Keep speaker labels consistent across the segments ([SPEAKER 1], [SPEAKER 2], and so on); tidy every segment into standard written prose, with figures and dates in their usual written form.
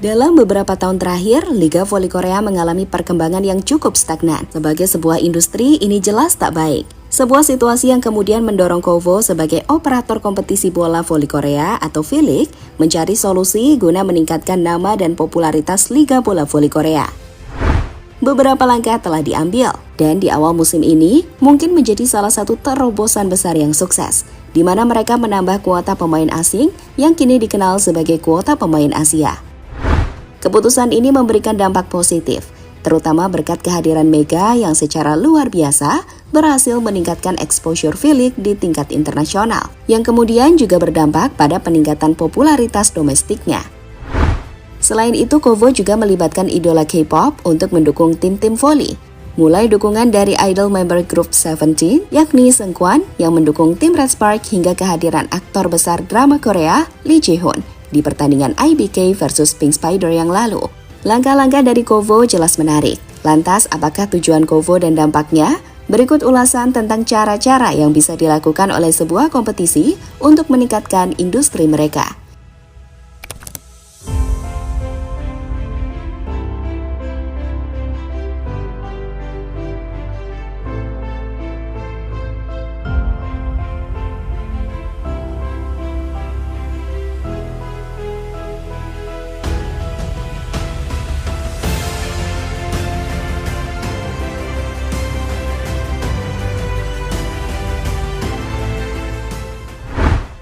[SPEAKER 1] Dalam beberapa tahun terakhir, Liga Voli Korea mengalami perkembangan yang cukup stagnan. Sebagai sebuah industri, ini jelas tak baik. Sebuah situasi yang kemudian mendorong KOVO sebagai operator kompetisi bola voli Korea atau V-League mencari solusi guna meningkatkan nama dan popularitas Liga Bola Voli Korea. Beberapa langkah telah diambil, dan di awal musim ini mungkin menjadi salah satu terobosan besar yang sukses, di mana mereka menambah kuota pemain asing yang kini dikenal sebagai kuota pemain Asia. Keputusan ini memberikan dampak positif, terutama berkat kehadiran Mega yang secara luar biasa berhasil meningkatkan exposure V-League di tingkat internasional, yang kemudian juga berdampak pada peningkatan popularitas domestiknya. Selain itu, KOVO juga melibatkan idola K-pop untuk mendukung tim-tim voli. Mulai dukungan dari idol member grup Seventeen, yakni Seungkwan yang mendukung tim Red Spark hingga kehadiran aktor besar drama Korea Lee Jae-hoon di pertandingan IBK versus Pink Spider yang lalu. Langkah-langkah dari KOVO jelas menarik. Lantas, apakah tujuan KOVO dan dampaknya? Berikut ulasan tentang cara-cara yang bisa dilakukan oleh sebuah kompetisi untuk meningkatkan industri mereka.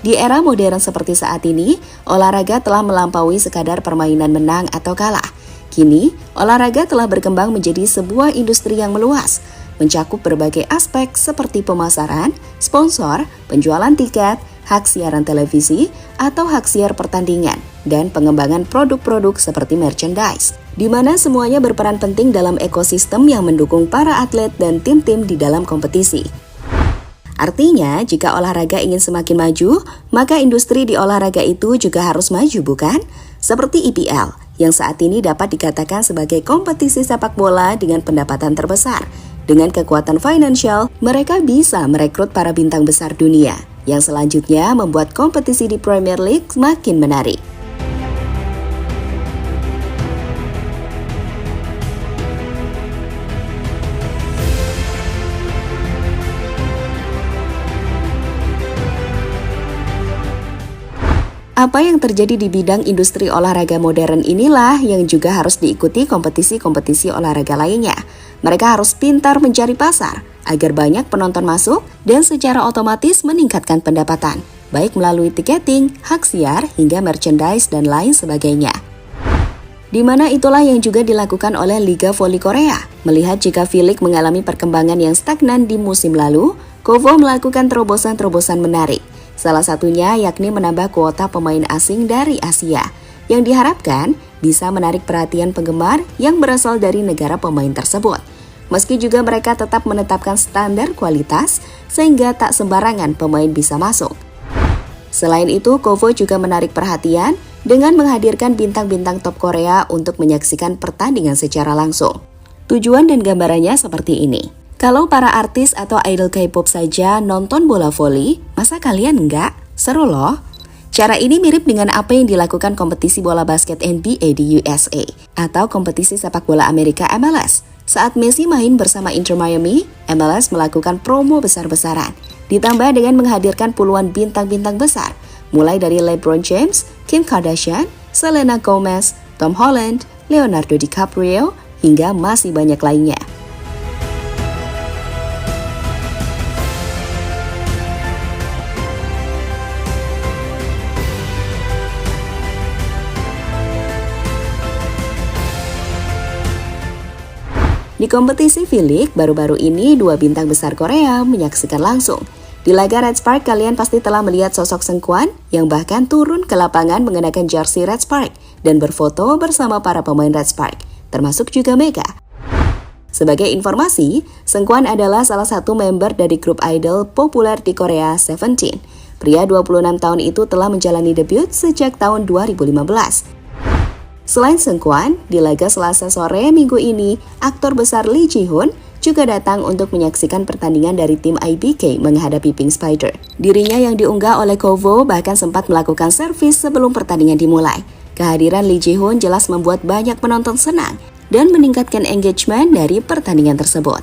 [SPEAKER 1] Di era modern seperti saat ini, olahraga telah melampaui sekadar permainan menang atau kalah. Kini, olahraga telah berkembang menjadi sebuah industri yang meluas, mencakup berbagai aspek seperti pemasaran, sponsor, penjualan tiket, hak siaran televisi, atau hak siar pertandingan, dan pengembangan produk-produk seperti merchandise, di mana semuanya berperan penting dalam ekosistem yang mendukung para atlet dan tim-tim di dalam kompetisi. Artinya, jika olahraga ingin semakin maju, maka industri di olahraga itu juga harus maju, bukan? Seperti IPL, yang saat ini dapat dikatakan sebagai kompetisi sepak bola dengan pendapatan terbesar. Dengan kekuatan finansial, mereka bisa merekrut para bintang besar dunia, yang selanjutnya membuat kompetisi di Premier League makin menarik. Apa yang terjadi di bidang industri olahraga modern inilah yang juga harus diikuti kompetisi-kompetisi olahraga lainnya. Mereka harus pintar mencari pasar agar banyak penonton masuk dan secara otomatis meningkatkan pendapatan, baik melalui tiketing, hak siar, hingga merchandise dan lain sebagainya. Di mana itulah yang juga dilakukan oleh Liga Voli Korea. Melihat jika V-League mengalami perkembangan yang stagnan di musim lalu, KOVO melakukan terobosan-terobosan menarik. Salah satunya yakni menambah kuota pemain asing dari Asia, yang diharapkan bisa menarik perhatian penggemar yang berasal dari negara pemain tersebut. Meski juga mereka tetap menetapkan standar kualitas, sehingga tak sembarangan pemain bisa masuk. Selain itu, KOVO juga menarik perhatian dengan menghadirkan bintang-bintang top Korea untuk menyaksikan pertandingan secara langsung. Tujuan dan gambarannya seperti ini. Kalau para artis atau idol K-pop saja nonton bola voli, masa kalian enggak? Seru loh! Cara ini mirip dengan apa yang dilakukan kompetisi bola basket NBA di USA atau kompetisi sepak bola Amerika MLS. Saat Messi main bersama Inter Miami, MLS melakukan promo besar-besaran, ditambah dengan menghadirkan puluhan bintang-bintang besar, mulai dari LeBron James, Kim Kardashian, Selena Gomez, Tom Holland, Leonardo DiCaprio, hingga masih banyak lainnya. Di kompetisi V-League, baru-baru ini dua bintang besar Korea menyaksikan langsung. Di laga Red Spark, kalian pasti telah melihat sosok Seungkwan yang bahkan turun ke lapangan mengenakan jersey Red Spark dan berfoto bersama para pemain Red Spark, termasuk juga Mega. Sebagai informasi, Seungkwan adalah salah satu member dari grup idol populer di Korea, Seventeen. Pria 26 tahun itu telah menjalani debut sejak tahun 2015. Selain Seungkwan, di laga Selasa sore minggu ini, aktor besar Lee Jae-hoon juga datang untuk menyaksikan pertandingan dari tim IBK menghadapi Pink Spider. Dirinya yang diunggah oleh KOVO bahkan sempat melakukan servis sebelum pertandingan dimulai. Kehadiran Lee Ji-hoon jelas membuat banyak penonton senang dan meningkatkan engagement dari pertandingan tersebut.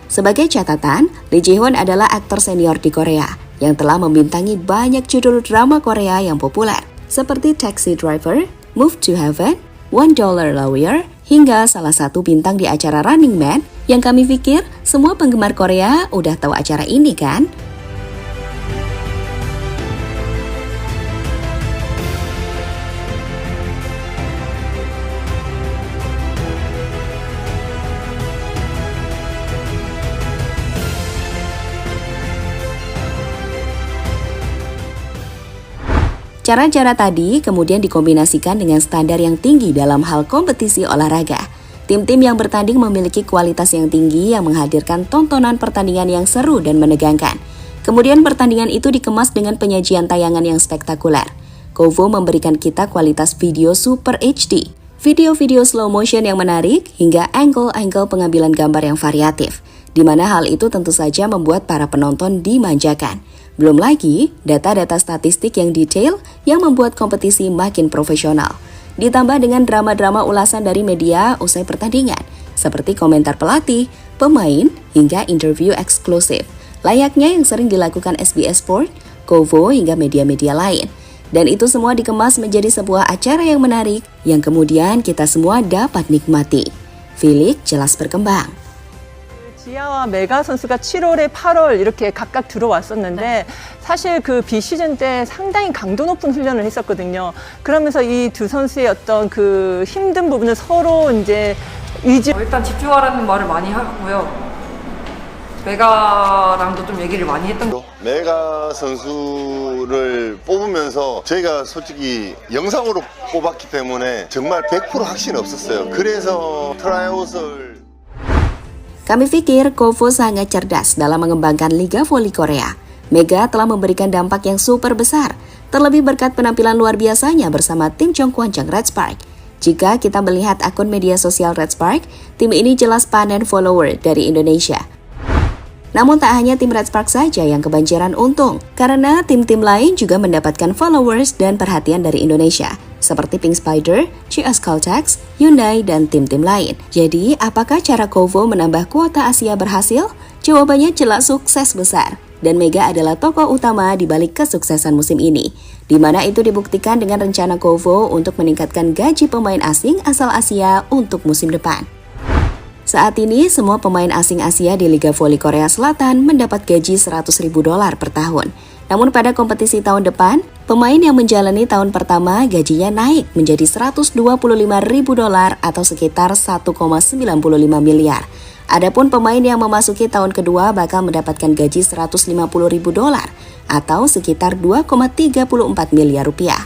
[SPEAKER 1] Sebagai catatan, Lee Ji-hoon adalah aktor senior di Korea yang telah membintangi banyak judul drama Korea yang populer, seperti Taxi Driver, Move to Heaven, $1 Lawyer, hingga salah satu bintang di acara Running Man yang kami pikir semua penggemar Korea udah tahu acara ini kan? Cara-cara tadi kemudian dikombinasikan dengan standar yang tinggi dalam hal kompetisi olahraga. Tim-tim yang bertanding memiliki kualitas yang tinggi yang menghadirkan tontonan pertandingan yang seru dan menegangkan. Kemudian pertandingan itu dikemas dengan penyajian tayangan yang spektakuler. Kovo memberikan kita kualitas video Super HD, video-video slow motion yang menarik, hingga angle-angle pengambilan gambar yang variatif, di mana hal itu tentu saja membuat para penonton dimanjakan. Belum lagi, data-data statistik yang detail yang membuat kompetisi makin profesional. Ditambah dengan drama-drama ulasan dari media usai pertandingan, seperti komentar pelatih, pemain, hingga interview eksklusif, layaknya yang sering dilakukan SBS Sport, Kovo, hingga media-media lain. Dan itu semua dikemas menjadi sebuah acara yang menarik, yang kemudian kita semua dapat nikmati. Felix jelas berkembang.
[SPEAKER 2] 지아와 메가 선수가 7월에 8월 이렇게 각각 들어왔었는데 사실 그 비시즌 때 상당히 강도 높은 훈련을 했었거든요. 그러면서 이 두 선수의 어떤 그 힘든 부분을 서로 이제
[SPEAKER 3] 일단 집중하라는 말을 많이 하고요. 메가랑도 좀 얘기를 많이 했던 거.
[SPEAKER 4] 메가 선수를 뽑으면서 저희가 솔직히 영상으로 뽑았기 때문에 정말 100% 확신이 없었어요. 그래서 트라이아웃을
[SPEAKER 1] Kami pikir Kovo sangat cerdas dalam mengembangkan Liga Voli Korea. Mega telah memberikan dampak yang super besar, terlebih berkat penampilan luar biasanya bersama tim Jongkwansang Red Spark. Jika kita melihat akun media sosial Red Spark, tim ini jelas panen follower dari Indonesia. Namun tak hanya tim Red Spark saja yang kebanjiran untung, karena tim-tim lain juga mendapatkan followers dan perhatian dari Indonesia, seperti Pink Spider, GS Caltex, Hyundai, dan tim-tim lain. Jadi, apakah cara Kovo menambah kuota Asia berhasil? Jawabannya jelas sukses besar. Dan Mega adalah tokoh utama di balik kesuksesan musim ini, di mana itu dibuktikan dengan rencana Kovo untuk meningkatkan gaji pemain asing asal Asia untuk musim depan. Saat ini, semua pemain asing Asia di Liga Voli Korea Selatan mendapat gaji $100.000 per tahun. Namun pada kompetisi tahun depan, pemain yang menjalani tahun pertama gajinya naik menjadi $125.000 atau sekitar 1,95 miliar. Adapun pemain yang memasuki tahun kedua bakal mendapatkan gaji $150.000 atau sekitar 2,34 miliar rupiah.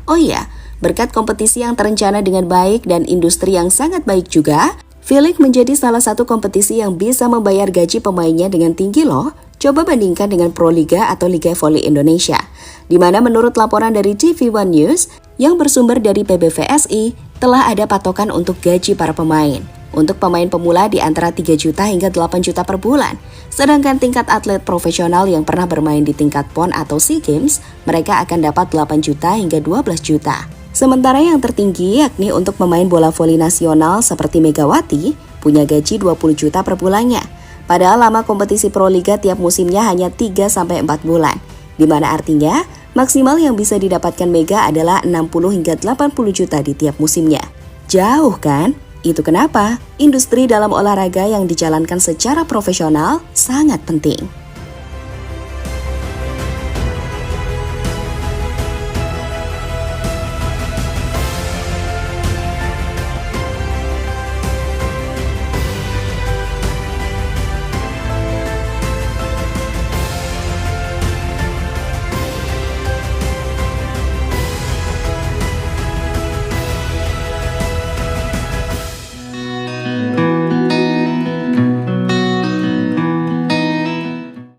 [SPEAKER 1] Oh iya, berkat kompetisi yang terencana dengan baik dan industri yang sangat baik juga, V-League menjadi salah satu kompetisi yang bisa membayar gaji pemainnya dengan tinggi loh. Coba bandingkan dengan Pro Liga atau Liga Voli Indonesia, di mana menurut laporan dari TV One News yang bersumber dari PBVSI, telah ada patokan untuk gaji para pemain. Untuk pemain pemula di antara 3 juta hingga 8 juta per bulan. Sedangkan tingkat atlet profesional yang pernah bermain di tingkat PON atau SEA Games, mereka akan dapat 8 juta hingga 12 juta. Sementara yang tertinggi yakni untuk pemain bola voli nasional seperti Megawati, punya gaji 20 juta per bulannya. Padahal lama kompetisi Pro Liga tiap musimnya hanya 3-4 bulan. Di mana artinya, maksimal yang bisa didapatkan Mega adalah 60 hingga 80 juta di tiap musimnya. Jauh kan? Itu kenapa industri dalam olahraga yang dijalankan secara profesional sangat penting.